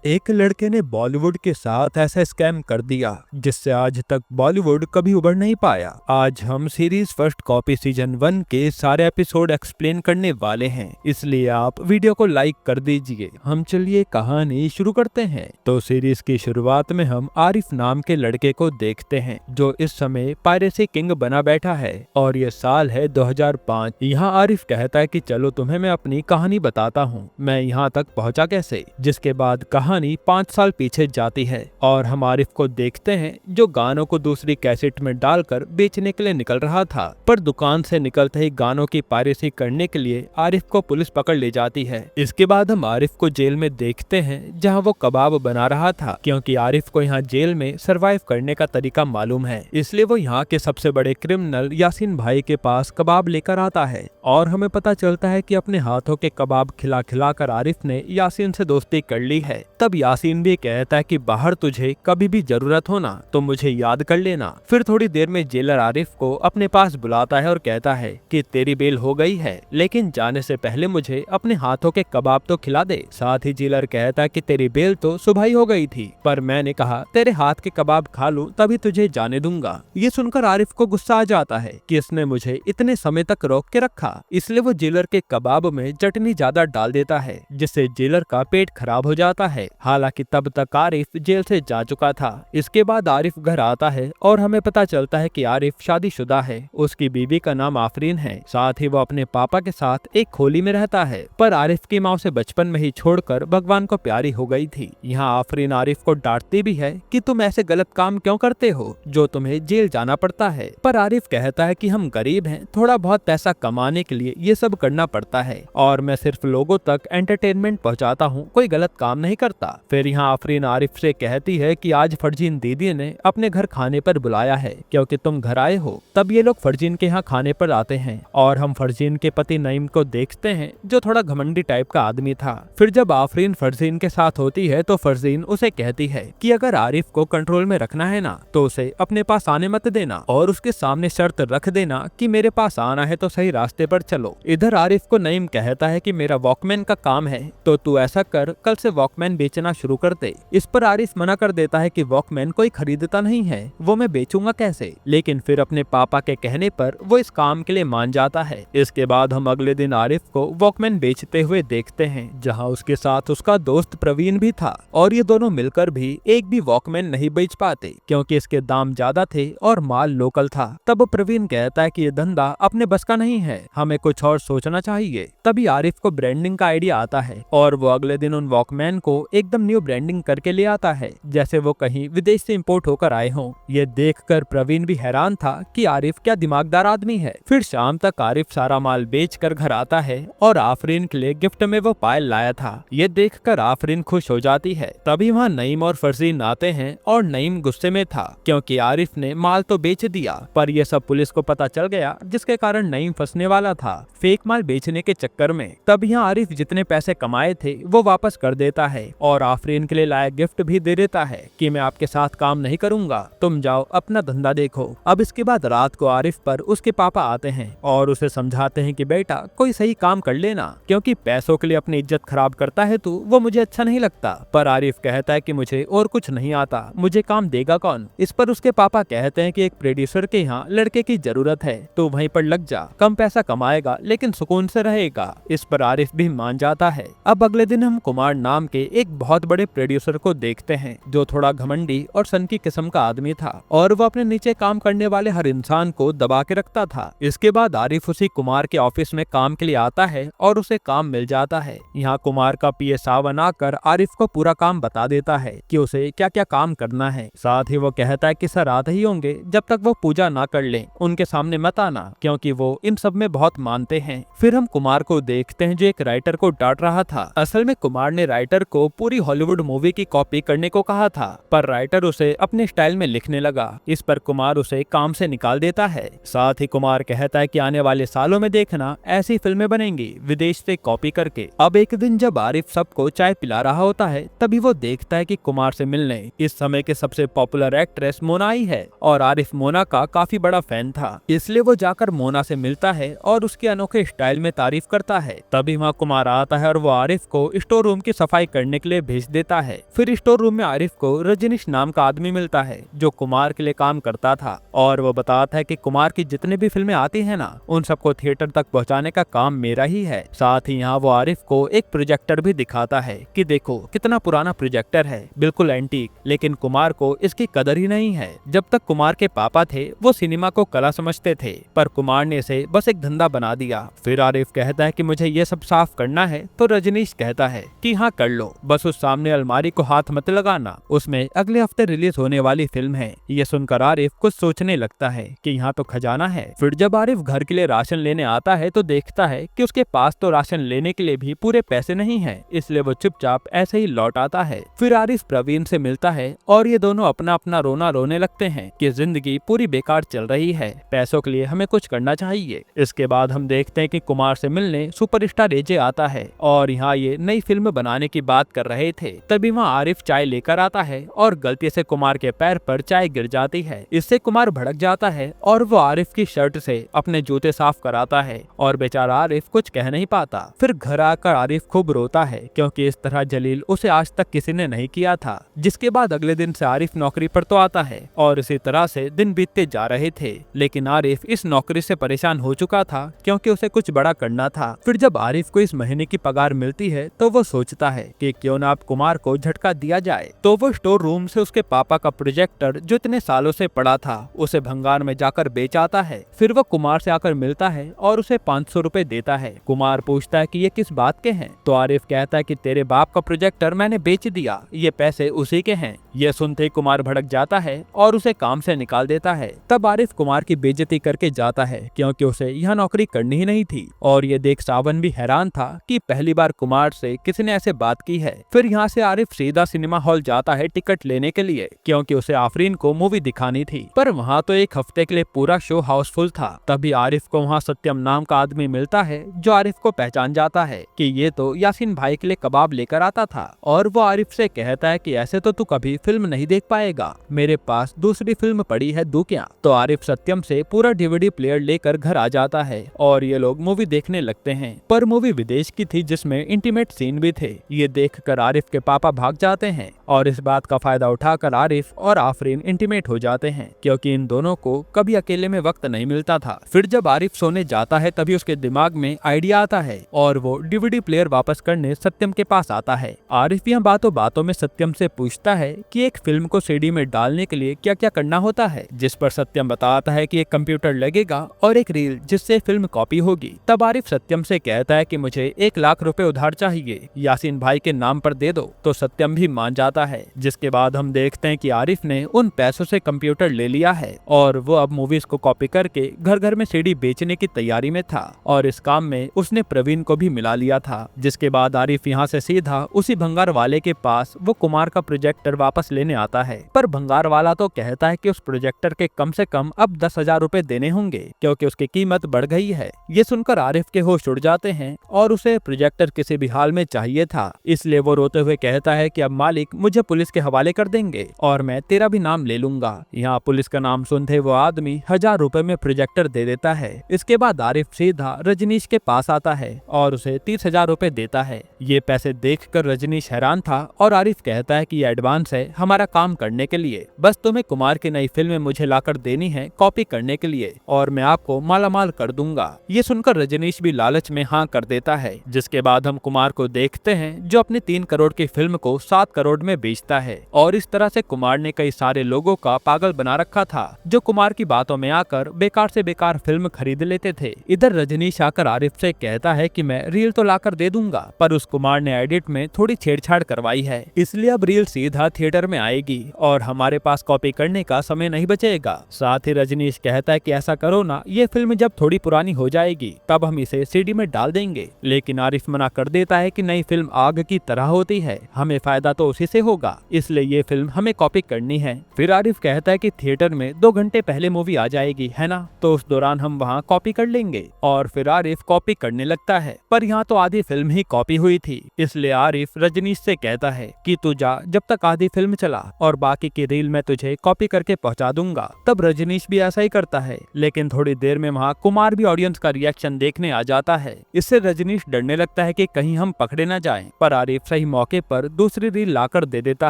एक लड़के ने बॉलीवुड के साथ ऐसा स्कैम कर दिया जिससे आज तक बॉलीवुड कभी उभर नहीं पाया। आज हम सीरीज फर्स्ट कॉपी सीजन 1 के सारे एपिसोड एक्सप्लेन करने वाले हैं, इसलिए आप वीडियो को लाइक कर दीजिए। हम चलिए कहानी शुरू करते हैं। तो सीरीज की शुरुआत में हम आरिफ नाम के लड़के को देखते हैं जो इस समय पायरेसी किंग बना बैठा है और ये साल है 2005। यहाँ आरिफ कहता है कि चलो तुम्हें मैं अपनी कहानी बताता हूँ, मैं यहाँ तक पहुँचा कैसे। जिसके बाद कहानी 5 साल पीछे जाती है और हम आरिफ को देखते हैं जो गानों को दूसरी कैसेट में डालकर बेचने के लिए निकल रहा था, पर दुकान से निकलते ही गानों की पायरेसी करने के लिए आरिफ को पुलिस पकड़ ले जाती है। इसके बाद हम आरिफ को जेल में देखते हैं जहां वो कबाब बना रहा था, क्योंकि आरिफ को यहाँ जेल में सरवाइव करने का तरीका मालूम है, इसलिए वो यहाँ के सबसे बड़े क्रिमिनल यासीन भाई के पास कबाब लेकर आता है और हमें पता चलता है कि अपने हाथों के कबाब खिला खिला कर आरिफ ने यासीन से दोस्ती कर ली है। तब यासीन भी कहता है कि बाहर तुझे कभी भी जरूरत हो ना तो मुझे याद कर लेना। फिर थोड़ी देर में जेलर आरिफ को अपने पास बुलाता है और कहता है कि तेरी बेल हो गई है, लेकिन जाने से पहले मुझे अपने हाथों के कबाब तो खिला दे। साथ ही जेलर कहता है कि तेरी बेल तो सुबह ही हो गई थी, पर मैंने कहा तेरे हाथ के कबाब खा लूं तभी तुझे जाने दूंगा। ये सुनकर आरिफ को गुस्सा आ जाता है कि इसने मुझे इतने समय तक रोक के रखा, इसलिए वो जेलर के कबाब में चटनी ज्यादा डाल देता है जिससे जेलर का पेट खराब हो जाता है। हालांकि तब तक आरिफ जेल से जा चुका था। इसके बाद आरिफ घर आता है और हमें पता चलता है कि आरिफ शादीशुदा है, उसकी बीवी का नाम आफरीन है। साथ ही वो अपने पापा के साथ एक खोली में रहता है, पर आरिफ की माँ उसे बचपन में ही छोड़कर भगवान को प्यारी हो गई थी। यहाँ आफरीन आरिफ को डांटती भी है कि तुम ऐसे गलत काम क्यों करते हो जो तुम्हें जेल जाना पड़ता है, पर आरिफ कहता है कि हम गरीब हैं, थोड़ा बहुत पैसा कमाने के लिए ये सब करना पड़ता है और मैं सिर्फ लोगों तक एंटरटेनमेंट पहुँचाता हूँ, कोई गलत काम नहीं करता। फिर यहाँ आफरीन आरिफ से कहती है कि आज फरजीन दीदी ने अपने घर खाने पर बुलाया है क्योंकि तुम घर आए हो। तब ये लोग फरजीन के यहाँ खाने पर आते हैं और हम फरजीन के पति नईम को देखते हैं जो थोड़ा घमंडी टाइप का आदमी था। फिर जब आफरीन फरजीन के साथ होती है तो फरजीन उसे कहती है कि अगर आरिफ को कंट्रोल में रखना है ना तो उसे अपने पास आने मत देना और उसके सामने शर्त रख देना कि मेरे पास आना है तो सही रास्ते पर चलो। इधर आरिफ को नईम कहता है कि मेरा वॉकमैन का काम है तो तू ऐसा कर, कल से वॉकमैन बेचना शुरू कर दे। इस पर आरिफ मना कर देता है कि वॉकमैन कोई खरीदता नहीं है, वो मैं बेचूंगा कैसे। लेकिन फिर अपने पापा के कहने पर वो इस काम के लिए मान जाता है। इसके बाद हम अगले दिन आरिफ को वॉकमैन बेचते हुए देखते हैं जहां उसके साथ उसका दोस्त प्रवीण भी था और ये दोनों मिलकर भी एक भी वॉकमैन नहीं बेच पाते क्योंकि इसके दाम ज्यादा थे और माल लोकल था। तब प्रवीण कहता है कि ये धंधा अपने बस का नहीं है, हमें कुछ और सोचना चाहिए। तभी आरिफ को ब्रांडिंग का आइडिया आता है और वो अगले दिन उन वॉकमैन को एकदम न्यू ब्रांडिंग करके ले आता है जैसे वो कहीं विदेश से इंपोर्ट होकर आए हों। ये देखकर प्रवीण भी हैरान था कि आरिफ क्या दिमागदार आदमी है। फिर शाम तक आरिफ सारा माल बेचकर घर आता है और आफरीन के लिए गिफ्ट में वो पायल लाया था। ये देखकर आफरीन खुश हो जाती है। तभी वहाँ नईम और फरजीन आते हैं और नईम गुस्से में था क्योंकि आरिफ ने माल तो बेच दिया, पर यह सब पुलिस को पता चल गया जिसके कारण नईम फंसने वाला था फेक माल बेचने के चक्कर में। तब यहाँ आरिफ जितने पैसे कमाए थे वो वापस कर देता है और आफरीन के लिए लाया गिफ्ट भी दे देता है कि मैं आपके साथ काम नहीं करूंगा, तुम जाओ अपना धंधा देखो। अब इसके बाद रात को आरिफ पर उसके पापा आते हैं और उसे समझाते हैं कि बेटा कोई सही काम कर लेना, क्योंकि पैसों के लिए अपनी इज्जत खराब करता है तू, वो मुझे अच्छा नहीं लगता। पर आरिफ कहता है कि मुझे और कुछ नहीं आता, मुझे काम देगा कौन। इस पर उसके पापा कहते हैं कि एक प्रोड्यूसर के यहाँ लड़के की जरूरत है तो वहीं पर लग जा, कम पैसा कमाएगा लेकिन सुकून से रहेगा। इस पर आरिफ भी मान जाता है। अब अगले दिन हम कुमार नाम के एक बहुत बड़े प्रोड्यूसर को देखते हैं जो थोड़ा घमंडी और सनकी किस्म का आदमी था और वो अपने नीचे काम करने वाले हर इंसान को दबा के रखता था। इसके बाद आरिफ उसी कुमार के ऑफिस में काम के लिए आता है और उसे काम मिल जाता है। यहाँ कुमार का पीए सावन आकर आरिफ को पूरा काम बता देता है कि उसे क्या क्या काम करना है। साथ ही वो कहता है कि सर आते ही होंगे, जब तक वो पूजा ना कर ले उनके सामने मत आना क्योंकि वो इन सब में बहुत मानते हैं। फिर हम कुमार को देखते हैं जो एक राइटर को डांट रहा था। असल में कुमार ने राइटर को पूरी हॉलीवुड मूवी की कॉपी करने को कहा था, पर राइटर उसे अपने स्टाइल में लिखने लगा। इस पर कुमार उसे काम से निकाल देता है। साथ ही कुमार कहता है कि आने वाले सालों में देखना ऐसी फिल्में बनेंगी विदेश से कॉपी करके। अब एक दिन जब आरिफ सबको चाय पिला रहा होता है तभी वो देखता है कि कुमार से मिलने इस समय के सबसे पॉपुलर एक्ट्रेस मोना आई है और आरिफ मोना का काफी बड़ा फैन था, इसलिए वो जाकर मोना से मिलता है और उसके अनोखे स्टाइल में तारीफ करता है। तभी वहाँ कुमार आता है और वो आरिफ को स्टोर रूम की सफाई करने के लिए लिए भेज देता है। फिर स्टोर रूम में आरिफ को रजनीश नाम का आदमी मिलता है जो कुमार के लिए काम करता था, और वो बताता है कि कुमार की जितनी भी फिल्में आती है ना, उन सबको थिएटर तक पहुंचाने का काम मेरा ही है। साथ ही यहाँ वो आरिफ को एक प्रोजेक्टर भी दिखाता है कि देखो कितना पुराना प्रोजेक्टर है, बिल्कुल एंटीक, लेकिन कुमार को इसकी कदर ही नहीं है। जब तक कुमार के पापा थे वो सिनेमा को कला समझते थे, पर कुमार ने इसे बस एक धंधा बना दिया। फिर आरिफ कहता है कि मुझे ये सब साफ करना है, तो रजनीश कहता है कि हाँ कर लो, बस उस सामने अलमारी को हाथ मत लगाना, उसमें अगले हफ्ते रिलीज होने वाली फिल्म है। ये सुनकर आरिफ कुछ सोचने लगता है कि यहाँ तो खजाना है। फिर जब आरिफ घर के लिए राशन लेने आता है तो देखता है कि उसके पास तो राशन लेने के लिए भी पूरे पैसे नहीं है, इसलिए वो चुपचाप ऐसे ही लौट आता है। फिर आरिफ प्रवीण से मिलता है और ये दोनों अपना अपना रोना रोने लगते हैं कि जिंदगी पूरी बेकार चल रही है, पैसों के लिए हमें कुछ करना चाहिए। इसके बाद हम देखते हैं कि कुमार से मिलने सुपरस्टार एजे आता है और यहाँ ये नई फिल्म बनाने की बात कर रहे थे। तभी वहाँ आरिफ चाय लेकर आता है और गलती से कुमार के पैर पर चाय गिर जाती है। इससे कुमार भड़क जाता है और वो आरिफ की शर्ट से अपने जूते साफ कराता है और बेचारा आरिफ कुछ कह नहीं पाता। फिर घर आकर आरिफ खूब रोता है क्योंकि इस तरह जलील उसे आज तक किसी ने नहीं किया था। जिसके बाद अगले दिन से आरिफ नौकरी पर तो आता है और इसी तरह से दिन बीतते जा रहे थे, लेकिन आरिफ इस नौकरी से परेशान हो चुका था क्योंकि उसे कुछ बड़ा करना था। फिर जब आरिफ को इस महीने की पगार मिलती है तो वो सोचता है कि क्यों ना आप कुमार को झटका दिया जाए। तो वो स्टोर रूम से उसके पापा का प्रोजेक्टर जो इतने सालों से पड़ा था उसे भंगार में जाकर बेच आता है। फिर वो कुमार से आकर मिलता है और उसे 500 रुपए देता है। कुमार पूछता है कि ये किस बात के हैं, तो आरिफ कहता है कि तेरे बाप का प्रोजेक्टर मैंने बेच दिया, ये पैसे उसी के हैं। ये सुनते ही कुमार भड़क जाता है और उसे काम से निकाल देता है। तब आरिफ कुमार की बेइज्जती करके जाता है क्योंकि उसे यहाँ नौकरी करनी ही नहीं थी, और ये देख सावन भी हैरान था कि पहली बार कुमार से किसी ने ऐसे बात की है। फिर यहाँ से आरिफ सीधा सिनेमा हॉल जाता है टिकट लेने के लिए क्योंकि उसे आफरीन को मूवी दिखानी थी, पर वहाँ तो एक हफ्ते के लिए पूरा शो हाउसफुल था। तभी आरिफ को वहाँ सत्यम नाम का आदमी मिलता है जो आरिफ को पहचान जाता है कि ये तो यासीन भाई के लिए कबाब लेकर आता था, और वो आरिफ से कहता है कि ऐसे तो तू कभी फिल्म नहीं देख पाएगा, मेरे पास दूसरी फिल्म पड़ी है, दूं क्या? तो आरिफ सत्यम से पूरा डीवीडी प्लेयर लेकर घर आ जाता है और ये लोग मूवी देखने लगते हैं। पर मूवी विदेश की थी जिसमें इंटीमेट सीन भी थे। ये देखकर आरिफ के पापा भाग जाते हैं और इस बात का फायदा उठाकर आरिफ और आफरीन इंटीमेट हो जाते हैं क्योंकि इन दोनों को कभी अकेले में वक्त नहीं मिलता था। फिर जब आरिफ सोने जाता है तभी उसके दिमाग में आइडिया आता है और वो डीवीडी प्लेयर वापस करने सत्यम के पास आता है। आरिफ यहाँ बातों बातों में सत्यम से पूछता है कि एक फिल्म को सीडी में डालने के लिए क्या क्या करना होता है, जिस पर सत्यम बताता है कि एक कंप्यूटर लगेगा और एक रील जिससे फिल्म कॉपी होगी। तब आरिफ सत्यम से कहता है कि मुझे 1 लाख रुपए उधार चाहिए, यासीन भाई के नाम पर दे दो। तो सत्यम भी मान जाता है। जिसके बाद हम देखते हैं कि आरिफ ने उन पैसों से कंप्यूटर ले लिया है और वो अब मूवीज को कॉपी करके घर घर में सीडी बेचने की तैयारी में था, और इस काम में उसने प्रवीण को भी मिला लिया था। जिसके बाद आरिफ यहाँ से सीधा उसी भंगार वाले के पास वो कुमार का प्रोजेक्टर वापस लेने आता है, पर भंगार वाला तो कहता है कि उस प्रोजेक्टर के कम से कम अब 10,000 रुपए देने होंगे क्योंकि उसकी कीमत बढ़ गई है। ये सुनकर आरिफ के होश उड़ जाते हैं और उसे प्रोजेक्टर किसी भी हाल में चाहिए था, इसलिए वो रोते हुए कहता है कि अब मालिक मुझे पुलिस के हवाले कर देंगे और मैं तेरा भी नाम ले लूंगा। यहाँ पुलिस का नाम सुनते वो आदमी 1000 रुपए में प्रोजेक्टर दे देता है। इसके बाद आरिफ सीधा रजनीश के पास आता है और उसे 30,000 रुपए देता है। ये पैसे देखकर रजनीश हैरान था और आरिफ कहता है कि ये एडवांस है हमारा काम करने के लिए, बस तुम्हें कुमार की नई फिल्म मुझे लाकर देनी है कॉपी करने के लिए और मैं आपको मालामाल कर दूंगा। ये सुनकर रजनीश भी लालच में हाँ कर देता है। जिसके बाद हम कुमार को देखते हैं जो अपनी 3 करोड़ की फिल्म को 7 करोड़ में बेचता है, और इस तरह से कुमार ने कई सारे लोगों का पागल बना रखा था जो कुमार की बातों में आकर बेकार से बेकार फिल्म खरीद लेते थे। इधर रजनीश आकर आरिफ से कहता है कि मैं रील तो लाकर दे दूंगा, पर उस कुमार ने एडिट में थोड़ी छेड़छाड़ करवाई है, इसलिए अब रील सीधा थिएटर में आएगी और हमारे पास कॉपी करने का समय नहीं बचेगा। साथ ही रजनीश कहता है कि ऐसा करो ना, ये फिल्म जब थोड़ी पुरानी हो जाएगी तब हम इसे सीडी में डाल देंगे, लेकिन आरिफ मना कर देता है कि नई फिल्म आग की तरह होती है, हमें फायदा तो उसी से होगा, इसलिए ये फिल्म हमें कॉपी करनी है। फिर आरिफ कहता है कि थिएटर में 2 घंटे पहले मूवी आ जाएगी है ना, तो उस दौरान हम वहाँ कॉपी कर लेंगे, और फिर आरिफ कॉपी करने लगता है। पर यहाँ तो आधी फिल्म ही कॉपी हुई थी, इसलिए आरिफ रजनीश से कहता है कि तू जा, जब तक आधी फिल्म फिल्म चला और बाकी की रील मैं तुझे कॉपी करके पहुंचा दूंगा। तब रजनीश भी ऐसा ही करता है, लेकिन थोड़ी देर में वहाँ कुमार भी ऑडियंस का रिएक्शन देखने आ जाता है। इससे रजनीश डरने लगता है कि कहीं हम पकड़े न जाएं, पर आरिफ सही मौके पर दूसरी रील लाकर दे देता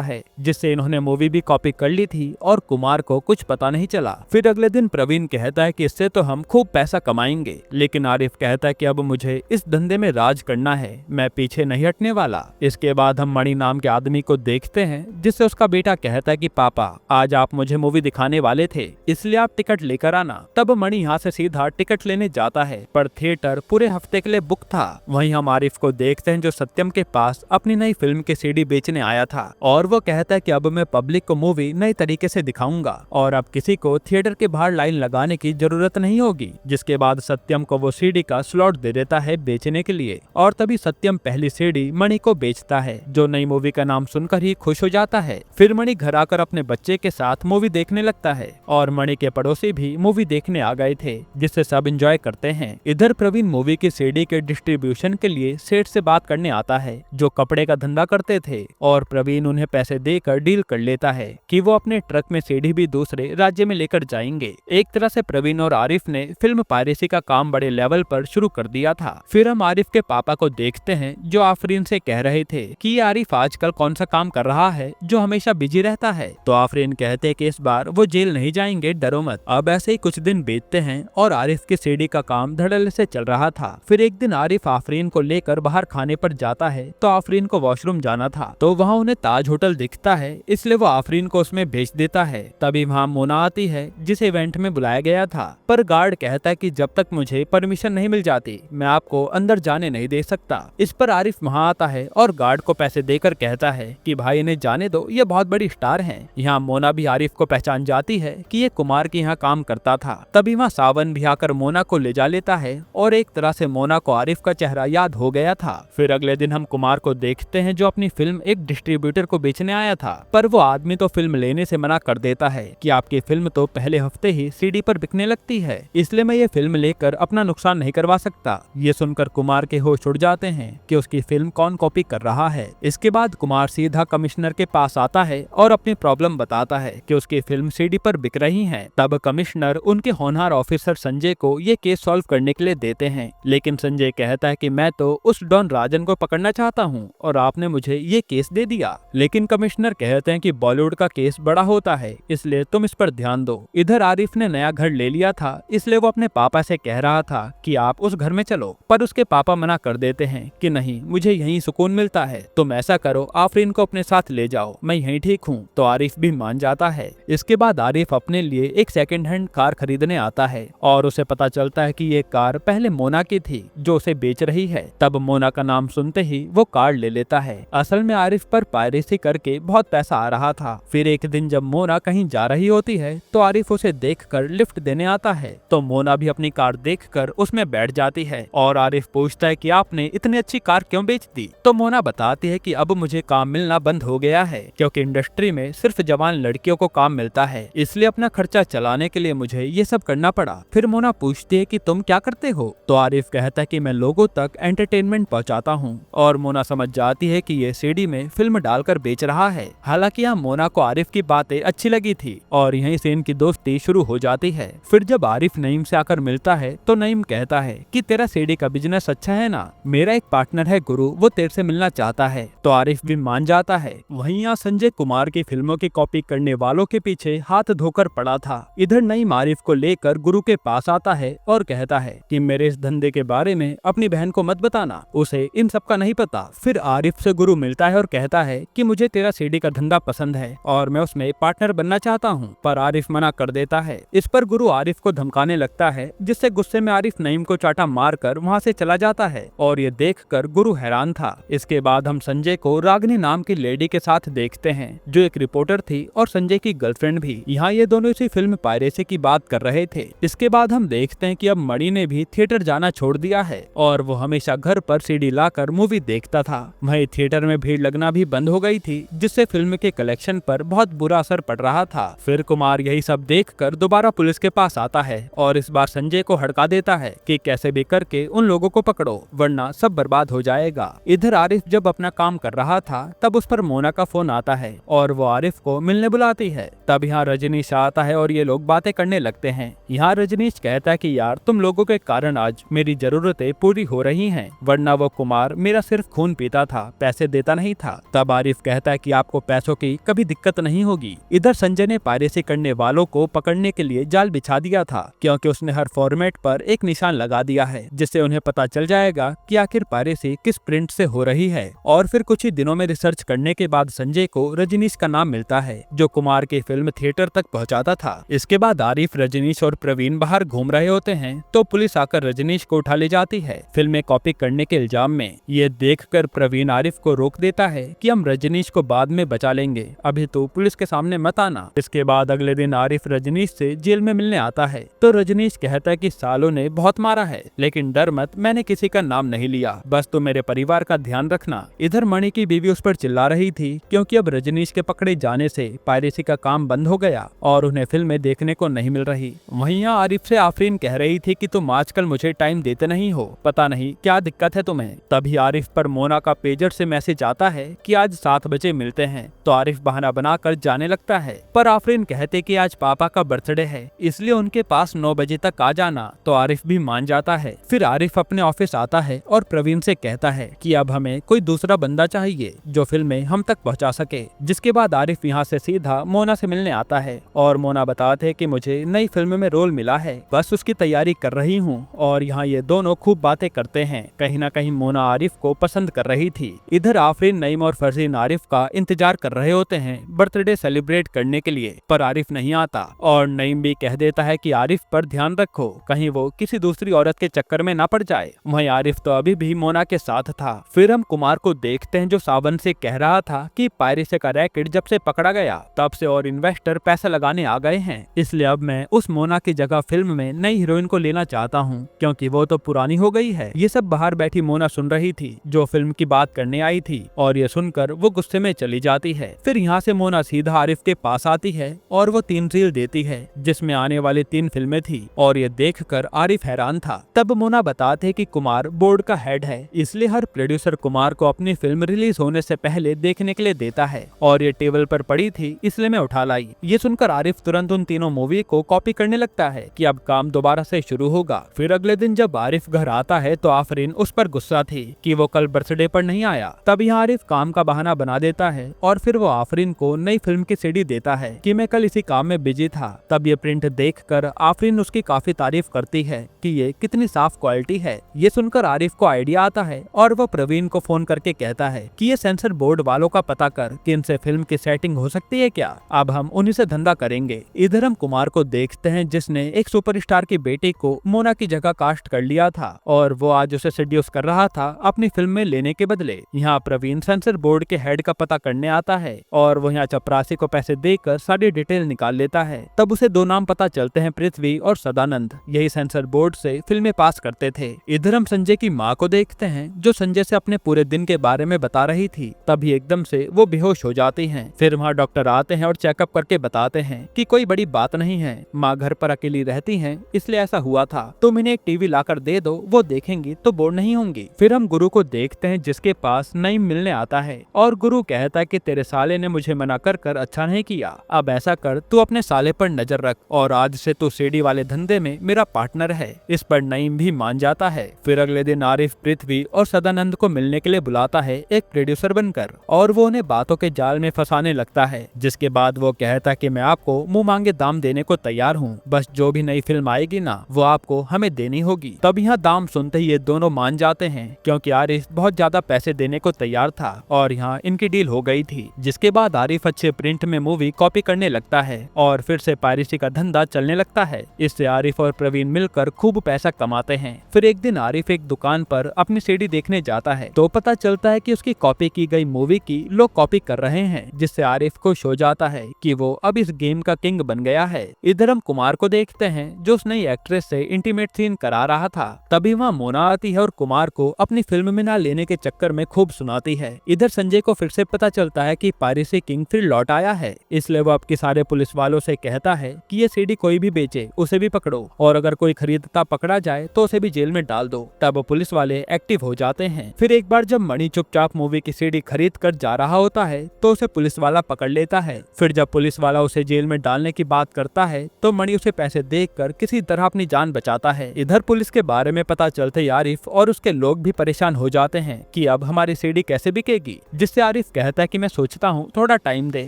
है, जिससे इन्होंने मूवी भी कॉपी कर ली थी और कुमार को कुछ पता नहीं चला। फिर अगले दिन प्रवीण कहता है कि इससे तो हम खूब पैसा कमाएंगे, लेकिन आरिफ कहता है कि अब मुझे इस धंधे में राज करना है, मैं पीछे नहीं हटने वाला। इसके बाद हम मणि नाम के आदमी को देखते हैं, जिससे उसका बेटा कहता है कि पापा आज आप मुझे मूवी दिखाने वाले थे, इसलिए आप टिकट लेकर आना। तब मणि यहाँ से सीधा टिकट लेने जाता है, पर थिएटर पूरे हफ्ते के लिए बुक था। वहीं हम आरिफ को देखते हैं जो सत्यम के पास अपनी नई फिल्म के सीडी बेचने आया था और वो कहता है कि अब मैं पब्लिक को मूवी नए तरीके से दिखाऊंगा और अब किसी को थिएटर के बाहर लाइन लगाने की जरूरत नहीं होगी। जिसके बाद सत्यम को वो सीडी का स्लॉट दे देता है बेचने के लिए और तभी सत्यम पहली सीडी मणि को बेचता है, जो नई मूवी का नाम सुनकर ही खुश हो जाता है। फिर मणि घर आकर अपने बच्चे के साथ मूवी देखने लगता है और मणि के पड़ोसी भी मूवी देखने आ गए थे, जिससे सब एंजॉय करते हैं। इधर प्रवीण मूवी की सीडी के डिस्ट्रीब्यूशन के लिए सेठ से बात करने आता है, जो कपड़े का धंधा करते थे, और प्रवीण उन्हें पैसे देकर डील कर लेता है कि वो अपने ट्रक में सीडी भी दूसरे राज्य में लेकर जाएंगे। एक तरह से प्रवीण और आरिफ ने फिल्म पायरेसी का काम बड़े लेवल पर शुरू कर दिया था। फिर हम आरिफ के पापा को देखते हैं, जो आफरीन से कह रहे थे कि ये आरिफ आजकल कौन सा काम कर रहा है जो हमेशा बिजी रहता है। तो आफरीन कहते हैं कि इस बार वो जेल नहीं जाएंगे, डरो मत। अब ऐसे ही कुछ दिन बीतते हैं और आरिफ की सीडी का काम धड़ल्ले से चल रहा था। फिर एक दिन आरिफ आफरीन को लेकर बाहर खाने पर जाता है, तो आफरीन को वॉशरूम जाना था, तो वहाँ उन्हें ताज होटल दिखता है, इसलिए वो आफरीन को उसमें भेज देता है। तभी वहाँ मोना आती है, जिसे इवेंट में बुलाया गया था, पर गार्ड कहता है कि जब तक मुझे परमिशन नहीं मिल जाती मैं आपको अंदर जाने नहीं दे सकता। इस पर आरिफ वहाँ आता है और गार्ड को पैसे देकर कहता है कि भाई इन्हें जाने दो, ये बहुत बड़ी स्टार हैं। यहाँ मोना भी आरिफ को पहचान जाती है कि ये कुमार के यहाँ काम करता था। तभी वहाँ सावन भी आकर मोना को ले जा लेता है और एक तरह से मोना को आरिफ का चेहरा याद हो गया था। फिर अगले दिन हम कुमार को देखते हैं, जो अपनी फिल्म एक डिस्ट्रीब्यूटर को बेचने आया था, पर वो आदमी तो फिल्म लेने से मना कर देता है कि आपकी फिल्म तो पहले हफ्ते ही सीडी पर बिकने लगती है, इसलिए मैं ये फिल्म लेकर अपना नुकसान नहीं करवा सकता। ये सुनकर कुमार के होश उड़ जाते हैं कि उसकी फिल्म कौन कॉपी कर रहा है। इसके बाद कुमार सीधा कमिश्नर के पास आता है और अपनी प्रॉब्लम बताता है कि उसकी फिल्म सीडी पर बिक रही है। तब कमिश्नर उनके होनहार ऑफिसर संजय को ये केस सॉल्व करने के लिए देते हैं, लेकिन संजय कहता है कि मैं तो उस डॉन राजन को पकड़ना चाहता हूँ और आपने मुझे ये केस दे दिया। लेकिन कमिश्नर कहते हैं कि बॉलीवुड का केस बड़ा होता है, इसलिए तुम इस पर ध्यान दो। इधर आरिफ ने नया घर ले लिया था, इसलिए वो अपने पापा से कह रहा था कि आप उस घर में चलो, पर उसके पापा मना कर देते हैं कि नहीं, मुझे यहीं सुकून मिलता है, तुम ऐसा करो आफरीन को अपने साथ ले जाओ, मैं यहीं ठीक हूँ। तो आरिफ भी मान जाता है। इसके बाद आरिफ अपने लिए एक सेकंड हैंड कार खरीदने आता है और उसे पता चलता है कि ये कार पहले मोना की थी, जो उसे बेच रही है। तब मोना का नाम सुनते ही वो कार ले लेता है। असल में आरिफ पर पायरेसी करके बहुत पैसा आ रहा था। फिर एक दिन जब मोना कहीं जा रही होती है, तो आरिफ उसे देखकर लिफ्ट देने आता है, तो मोना भी अपनी कार देखकर उसमें बैठ जाती है और आरिफ पूछता है कि आपने इतनी अच्छी कार क्यों बेच दी। तो मोना बताती है कि अब मुझे काम मिलना बंद हो गया है, क्योंकि इंडस्ट्री में सिर्फ जवान लड़कियों को काम मिलता है, इसलिए अपना खर्चा चलाने के लिए मुझे ये सब करना पड़ा। फिर मोना पूछती है कि तुम क्या करते हो, तो आरिफ कहता है कि मैं लोगों तक एंटरटेनमेंट पहुंचाता हूं, और मोना समझ जाती है कि ये सीडी में फिल्म डालकर बेच रहा है। हालांकि यहाँ मोना को आरिफ की बातें अच्छी लगी थी और यहीं से इनकी दोस्ती शुरू हो जाती है। फिर जब आरिफ नईम से आकर मिलता है, तो नईम कहता है कि तेरा सीडी का बिजनेस अच्छा है ना, मेरा एक पार्टनर है गुरु, वो तेरे से मिलना चाहता है। तो आरिफ भी मान जाता है। वहीं यहाँ संजय कुमार की फिल्मों की कॉपी करने वालों के पीछे हाथ धोकर पड़ा था। इधर नईम आरिफ को लेकर गुरु के पास आता है और कहता है कि मेरे इस धंधे के बारे में अपनी बहन को मत बताना, उसे इन सब का नहीं पता। फिर आरिफ से गुरु मिलता है और कहता है कि मुझे तेरा सीडी का धंधा पसंद है और मैं उसमें पार्टनर बनना चाहता हूँ, पर आरिफ मना कर देता है। इस पर गुरु आरिफ को धमकाने लगता है, जिससे गुस्से में आरिफ नईम को चाटा मारकर वहाँ से चला जाता है और ये देखकर गुरु हैरान था। इसके बाद हम संजय को रागिनी नाम की लेडी के साथ देखते हैं, जो एक रिपोर्टर थी और संजय की गर्लफ्रेंड भी। यहाँ ये दोनों इसी फिल्म पायरेसी की बात कर रहे थे। इसके बाद हम देखते हैं कि अब मणि ने भी थिएटर जाना छोड़ दिया है और वो हमेशा घर पर सीडी लाकर मूवी देखता था। वहीं थिएटर में भीड़ लगना भी बंद हो गई थी, जिससे फिल्म के कलेक्शन पर बहुत बुरा असर पड़ रहा था। फिर कुमार यही सब देखकर दोबारा पुलिस के पास आता है और इस बार संजय को हड़का देता है कि कैसे भी करके उन लोगों को पकड़ो, वरना सब बर्बाद हो जाएगा। इधर आरिफ जब अपना काम कर रहा था, तब उस पर मोना का फोन आता आता है और वो आरिफ को मिलने बुलाती है। तब यहाँ रजनीश आता है और ये लोग बातें करने लगते हैं। यहाँ रजनीश कहता है कि यार तुम लोगों के कारण आज मेरी जरूरतें पूरी हो रही हैं, वरना वो कुमार मेरा सिर्फ खून पीता था, पैसे देता नहीं था। तब आरिफ कहता है कि आपको पैसों की कभी दिक्कत नहीं होगी। इधर संजय ने पायरेसी करने वालों को पकड़ने के लिए जाल बिछा दिया था, क्योंकि उसने हर फॉर्मेट पर एक निशान लगा दिया है, जिससे उन्हें पता चल जाएगा कि आखिर पायरेसी किस प्रिंट से हो रही है। और फिर कुछ ही दिनों में रिसर्च करने के बाद संजय को रजनीश का नाम मिलता है, जो कुमार की फिल्म थिएटर तक पहुंचाता था। इसके बाद आरिफ, रजनीश और प्रवीण बाहर घूम रहे होते हैं तो पुलिस आकर रजनीश को उठा ले जाती है फिल्में कॉपी करने के इल्जाम में। ये देखकर प्रवीण आरिफ को रोक देता है कि हम रजनीश को बाद में बचा लेंगे, अभी तो पुलिस के सामने मत आना। इसके बाद अगले दिन आरिफ रजनीश से जेल में मिलने आता है तो रजनीश कहता है कि सालों ने बहुत मारा है, लेकिन डर मत, मैंने किसी का नाम नहीं लिया, बस तुम मेरे परिवार का ध्यान रखना। इधर मणि की बीवी उस पर चिल्ला रही थी, क्योंकि अब रजनीश के पकड़े जाने से पायरेसी का काम बंद हो गया और उन्हें फिल्में देखने को नहीं मिल रही। वहीं आरिफ से आफरीन कह रही थी कि तुम आजकल मुझे टाइम देते नहीं हो, पता नहीं क्या दिक्कत है तुम्हें। तभी आरिफ पर मोना का पेजर से मैसेज आता है कि आज 7 बजे मिलते हैं, तो आरिफ बहाना बनाकर जाने लगता है। पर आफरीन कहते कि आज पापा का बर्थडे है, इसलिए उनके पास 9 बजे तक आ जाना, तो आरिफ भी मान जाता है। फिर आरिफ अपने ऑफिस आता है और प्रवीण से कहता है कि अब हमें कोई दूसरा बंदा चाहिए जो फिल्में हम तक पहुंचा सके। जिसके बाद आरिफ यहाँ से सीधा मोना से मिलने आता है और मोना बताते कि मुझे नई फिल्म में रोल मिला है, बस उसकी तैयारी कर रही हूँ। और यहाँ ये दोनों खूब बातें करते हैं। कहीं ना कहीं मोना आरिफ को पसंद कर रही थी। इधर आफरीन, नईम और फरजीन आरिफ का इंतजार कर रहे होते हैं बर्थडे सेलिब्रेट करने के लिए, पर आरिफ नहीं आता और नईम भी कह देता है कि आरिफ पर ध्यान रखो, कहीं वो किसी दूसरी औरत के चक्कर में ना पड़ जाए। वहीं आरिफ तो अभी भी मोना के साथ था। फिर हम कुमार को देखते हैं जो सावन से कह रहा था कि पायरेसी का रैकेट जब से पकड़ा गया तब से और इन्वेस्टर पैसा लगाने आ गए हैं, इसलिए अब मैं उस मोना की जगह फिल्म में नई हीरोइन को लेना चाहता हूँ, क्योंकि वो तो पुरानी हो गई है। ये सब बाहर बैठी मोना सुन रही थी जो फिल्म की बात करने आई थी, और ये सुनकर वो गुस्से में चली जाती है। फिर यहाँ से मोना सीधा आरिफ के पास आती है और वो 3 रील देती है जिसमें आने वाली 3 फिल्में थी, और ये देखकर आरिफ हैरान था। तब मोना बताते कि कुमार बोर्ड का हेड है, इसलिए हर प्रोड्यूसर कुमार को अपनी फिल्म रिलीज होने से पहले देखने के लिए देता है, और ये टेबल पर पड़ी थी इसलिए मैं उठा लाई। ये सुनकर आरिफ तुरंत उन तीनों मूवी को कॉपी करने लगता है कि अब काम दोबारा से शुरू होगा। फिर अगले दिन जब आरिफ घर आता है तो आफरीन उस पर गुस्सा थी कि वो कल बर्थडे पर नहीं आया। तब यहाँ आरिफ काम का बहाना बना देता है और फिर वो आफरीन को नई फिल्म की सीडी देता है कि मैं कल इसी काम में बिजी था। तब ये प्रिंट देखकर आफरीन उसकी काफी तारीफ करती है कि ये कितनी साफ क्वालिटी है। ये सुनकर आरिफ को आइडिया आता है और वो प्रवीण को फोन करके कहता है कि ये सेंसर बोर्ड वालों का पता कर कि इनसे फिल्म की सेटिंग हो सकती है क्या, अब हम उन्हीं से धंधा करेंगे। इधर हम कुमार को देखते हैं जिसने एक सुपरस्टार की बेटी को मोना की जगह कास्ट कर लिया था और वो आज उसे सेड्यूस कर रहा था अपनी फिल्म में लेने के बदले। यहाँ प्रवीण सेंसर बोर्ड के हेड का पता करने आता है और वो यहाँ चपरासी को पैसे देकर सारी डिटेल निकाल लेता है। तब उसे 2 नाम पता चलते हैं, पृथ्वी और सदानंद, यही सेंसर बोर्ड से फिल्में पास करते थे। इधर हम संजय की माँ को देखते हैं जो संजय से अपने पूरे दिन के बारे में बता रही थी। तभी एकदम से वो बेहोश हो जाती हैं। फिर वहाँ डॉक्टर आते हैं और चेकअप करके बताते हैं कि कोई बड़ी बात नहीं है, माँ घर पर अकेली रहती हैं इसलिए ऐसा हुआ था, तुम इन्हें एक टीवी लाकर दे दो, वो देखेंगी तो बोर नहीं होंगी। फिर हम गुरु को देखते हैं जिसके पास नईम मिलने आता है और गुरु कहता है कि तेरे साले ने मुझे मना कर अच्छा नहीं किया, अब ऐसा कर तू अपने साले पर नजर रख और आज से तू सीडी वाले धंधे में मेरा पार्टनर है। इस पर नईम भी मान जाता है। फिर अगले दिन आरिफ पृथ्वी और सदानंद को मिलने के लिए बुलाता है एक प्रोड्यूसर बनकर, और वो उन्हें बातों के जाल में फंसाने लगता है। जिसके बाद वो कहता है कि मैं आपको मुंह मांगे दाम देने को तैयार हूँ, बस जो भी नई फिल्म आएगी ना वो आपको हमें देनी होगी। तब यहाँ दाम सुनते ही ये दोनों मान जाते हैं क्योंकि आरिफ बहुत ज्यादा पैसे देने को तैयार था और यहाँ इनकी डील हो गई थी। जिसके बाद आरिफ अच्छे प्रिंट में मूवी कॉपी करने लगता है और फिर से पायरेसी का धंधा चलने लगता है। इससे आरिफ और प्रवीण मिलकर खूब पैसा कमाते हैं। फिर एक दिन आरिफ एक दुकान पर अपनी सीडी देखने जाता है तो पता चलता है कि उसकी कॉपी की गई मूवी की लोग कॉपी कर रहे हैं, जिससे आरिफ खुश हो जाता है कि वो अब इस गेम का किंग बन गया है। इधर हम कुमार को देखते हैं जो उस नई एक्ट्रेस से इंटीमेट सीन करा रहा था। तभी वहाँ मोना आती है और कुमार को अपनी फिल्म में ना लेने के चक्कर में खूब सुनाती है। इधर संजय को फिर से पता चलता है कि पायरेसी किंग फिर लौट आया है, इसलिए वो अब के सारे पुलिस वालों से कहता है कि ये सीडी कोई भी बेचे उसे भी पकड़ो और अगर कोई खरीदता पकड़ा जाए तो उसे भी जेल में डाल दो। तब पुलिस वाले एक्टिव हो जाते हैं। फिर एक बार जब मणि चुपचाप मूवी की सीडी खरीद कर जा रहा होता है है तो उसे पुलिस वाला पकड़ लेता है। फिर जब पुलिस वाला उसे जेल में डालने की बात करता है तो मणि उसे पैसे देकर किसी तरह अपनी जान बचाता है। इधर पुलिस के बारे में पता चलते ही आरिफ और उसके लोग भी परेशान हो जाते हैं कि अब हमारी सीडी कैसे बिकेगी, जिससे आरिफ कहता है कि मैं सोचता हूँ, थोड़ा टाइम दे।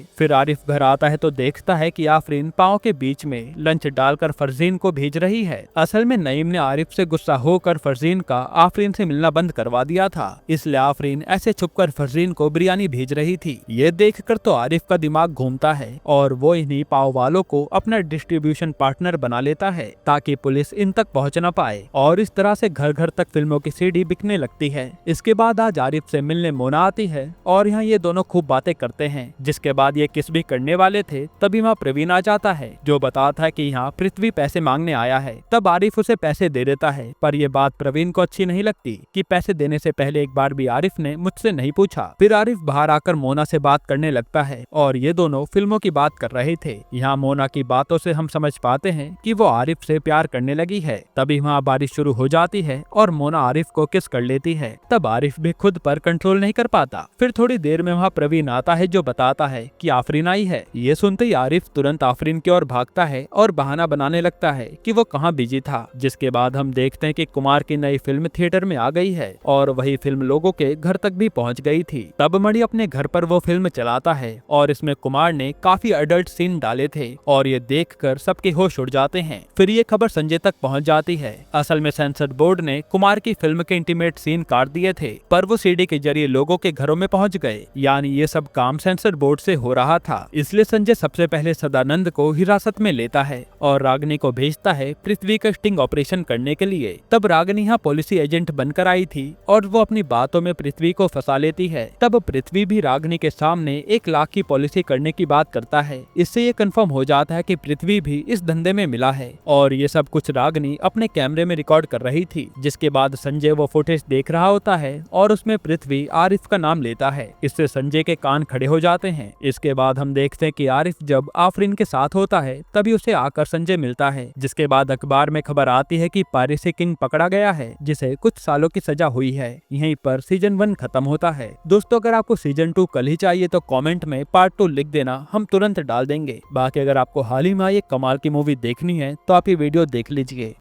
फिर आरिफ घर आता है तो देखता है कि आफरीन पाँव के बीच में लंच डालकर फरजीन को भेज रही है। असल में नईम ने आरिफ से गुस्सा होकर फरजीन का आफरीन से मिलना बंद करवा दिया था, इसलिए आफरीन ऐसे छुपकर फरजीन को बिरयानी भेज रही थी। ये देखकर तो आरिफ का दिमाग घूमता है और वो इन्हीं पाव वालों को अपना डिस्ट्रीब्यूशन पार्टनर बना लेता है ताकि पुलिस इन तक पहुंच न पाए, और इस तरह से घर घर तक फिल्मों की सीडी बिकने लगती है। इसके बाद आज आरिफ से मिलने मोना आती है और यहाँ ये दोनों खूब बातें करते हैं। जिसके बाद ये किस भी करने वाले थे तभी वहाँ प्रवीण आ जाता है जो बताता है कि यहाँ पृथ्वी पैसे मांगने आया है। तब आरिफ उसे पैसे दे देता है, पर ये बात प्रवीण को अच्छी नहीं लगती कि पैसे देने से पहले एक बार भी आरिफ ने मुझसे नहीं पूछा। फिर आरिफ बाहर आकर मोना से बात करने लगता है और ये दोनों फिल्मों की बात कर रहे थे। यहाँ मोना की बातों से हम समझ पाते हैं कि वो आरिफ से प्यार करने लगी है। तभी वहाँ बारिश शुरू हो जाती है और मोना आरिफ को किस कर लेती है। तब आरिफ भी खुद पर कंट्रोल नहीं कर पाता। फिर थोड़ी देर में वहाँ प्रवीण आता है जो बताता है कि आफरीन आई है। ये सुनते ही आरिफ तुरंत आफरीन की ओर भागता है और बहाना बनाने लगता है कि वो कहाँ बिजी था। जिसके बाद हम देखते हैं कि कुमार की नई फिल्म थिएटर में आ गई है और वही फिल्म लोगों के घर तक भी पहुँच गई थी। तब मणि अपने घर पर वो फिल्म चलाता है और इसमें कुमार ने काफी अडल्ट सीन डाले थे और ये देखकर सबके होश उड़ जाते हैं। फिर ये खबर संजय तक पहुंच जाती है। असल में सेंसर बोर्ड ने कुमार की फिल्म के इंटीमेट सीन काट दिए थे, पर वो सीडी के जरिए लोगों के घरों में पहुंच गए, यानी ये सब काम सेंसर बोर्ड से हो रहा था। इसलिए संजय सबसे पहले सदानंद को हिरासत में लेता है और रागिनी को भेजता है पृथ्वी का स्टिंग ऑपरेशन करने के लिए। तब रागिनी यहाँ पॉलिसी एजेंट बनकर आई थी और वो अपनी बातों में पृथ्वी को फंसा लेती है। तब पृथ्वी भी रागिनी के सामने 1 लाख की पॉलिसी करने की बात करता है। इससे ये कंफर्म हो जाता है कि पृथ्वी भी इस धंधे में मिला है और ये सब कुछ रागिनी अपने कैमरे में रिकॉर्ड कर रही थी। जिसके बाद संजय वो फुटेज देख रहा होता है और उसमें पृथ्वी आरिफ का नाम लेता है। इससे संजय के कान खड़े हो जाते हैं। इसके बाद हम देखते हैं कि आरिफ जब आफरीन के साथ होता है तभी उसे आकर संजय मिलता है। जिसके बाद अखबार में खबर आती है कि पारिसी किंग पकड़ा गया है जिसे कुछ सालों की सजा हुई है। यहीं पर सीजन 1 खत्म होता है। दोस्तों, अगर आपको सीजन 2 कल ही चाहिए तो कमेंट में पार्ट 2 लिख देना, हम तुरंत डाल देंगे। बाकी अगर आपको हाल ही में ये कमाल की मूवी देखनी है तो आप ये वीडियो देख लीजिए।